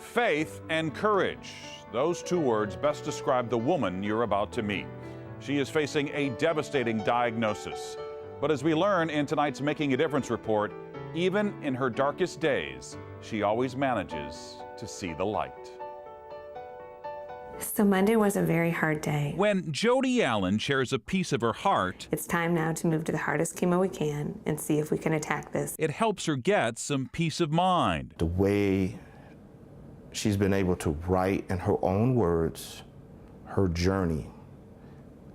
Faith and courage. Those two words best describe the woman you're about to meet. She is facing a devastating diagnosis. But as we learn in tonight's Making a Difference report, even in her darkest days, she always manages to see the light. So Monday was a very hard day. When Jody Allen shares a piece of her heart, It's time now to move to the hardest chemo we can and see if we can attack this. it helps her get some peace of mind. The way she's been able to write in her own words her journey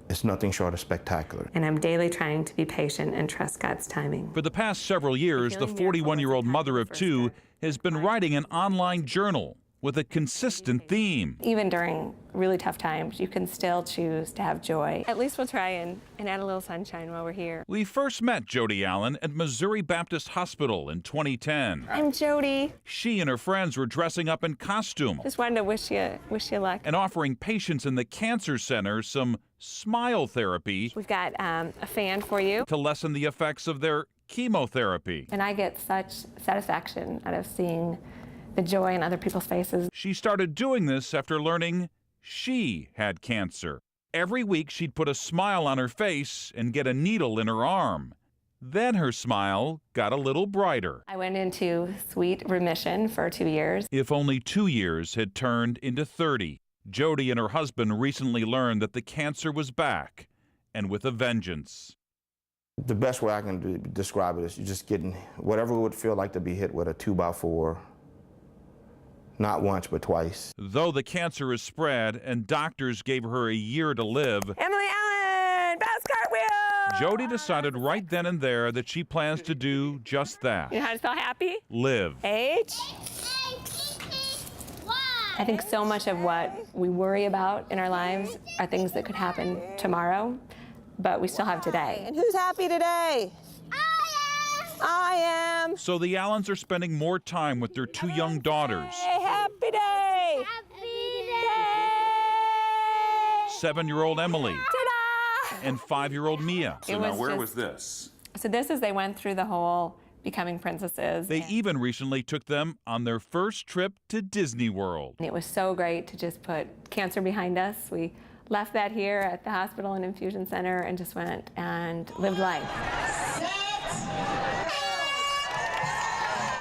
is nothing short of spectacular. And I'm daily trying to be patient and trust God's timing. For the past several years, the 41-year-old mother of two has been writing an online journal with a consistent theme. Even during really tough times, you can still choose to have joy. At least we'll try and add a little sunshine while we're here. We first met Jody Allen at Missouri Baptist Hospital in 2010. I'm Jody. She and her friends were dressing up in costume Just wanted to wish you luck. and offering patients in the cancer center some smile therapy We've got a fan for you. to lessen the effects of their chemotherapy. And I get such satisfaction out of seeing the joy in other people's faces. She started doing this after learning she had cancer. Every week, she'd put a smile on her face and get a needle in her arm. Then her smile got a little brighter. I went into sweet remission for 2 years. If only 2 years had turned into 30, Jody and her husband recently learned that the cancer was back, and with a vengeance. The best way I can describe it is you're just getting whatever it would feel like to be hit with a 2x4, not once, but twice. Though the cancer is spread and doctors gave her a year to live, Emily Allen, best cartwheel! Jody decided right then and there that she plans to do just that. You know how to spell happy? Live. H. I think so much of what we worry about in our lives are things that could happen tomorrow, but we still have today. And who's happy today? I am. So the Allens are spending more time with their two young daughters, Hey, happy day. 7-year-old Emily Ta-da! and 5-year-old Mia. So now where was this? So this is, they went through the whole becoming princesses. They even recently took them on their first trip to Disney World. And it was so great to just put cancer behind us. We left that here at the hospital and infusion center and just went and lived life.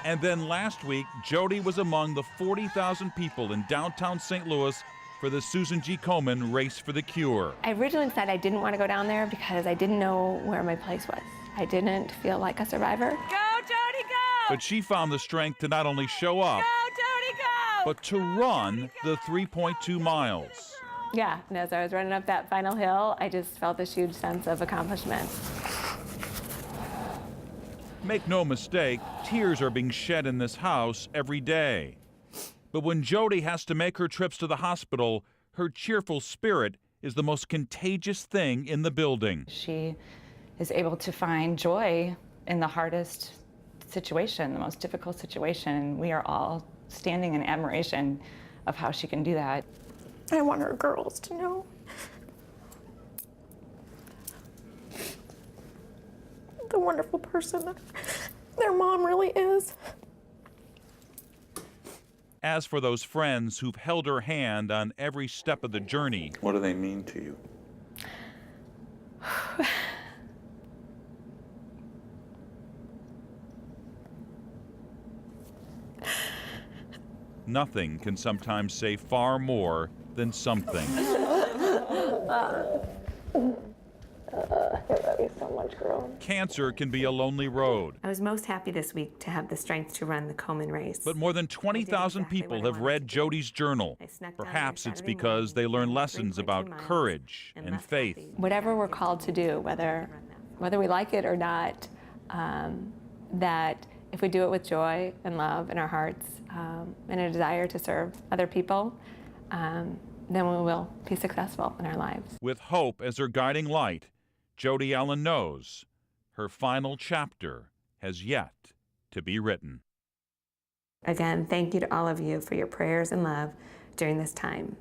And then last week, Jody was among the 40,000 people in downtown St. Louis for the Susan G. Komen Race for the Cure. I originally said I didn't want to go down there because I didn't know where my place was. I didn't feel like a survivor. Go, Jody, go! But she found the strength to not only show up, Go, Jody, go! but to run the 3.2 miles. Yeah, and as I was running up that final hill, I just felt this huge sense of accomplishment. Make no mistake, tears are being shed in this house every day. But when Jody has to make her trips to the hospital, her cheerful spirit is the most contagious thing in the building. She is able to find joy in the hardest situation, the most difficult situation. We are all standing in admiration of how she can do that. I want our girls to know the wonderful person that their mom really is. As for those friends who've held her hand on every step of the journey, What do they mean to you? nothing can sometimes say far more than something. I love you so much, girl. Cancer can be a lonely road, I was most happy this week to have the strength to run the Komen race. but more than 20,000 exactly people what I have wanted read to do. Jody's journal. I snuck down Perhaps there it's Saturday because they morning, learn ran lessons 3.2 about miles, courage and left faith. happy. Whatever we're called to do, whether we like it or not, that if we do it with joy and love in our hearts and a desire to serve other people, then we will be successful in our lives. With hope as her guiding light, Jody Allen knows her final chapter has yet to be written. Again, thank you to all of you for your prayers and love during this time.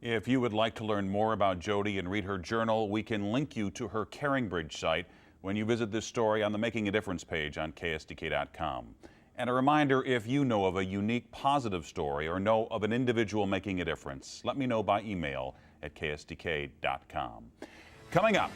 If you would like to learn more about Jody and read her journal, we can link you to her CaringBridge site when you visit this story on the Making a Difference page on KSDK.com. And a reminder, if you know of a unique positive story or know of an individual making a difference, let me know by email at ksdk.com. Coming up.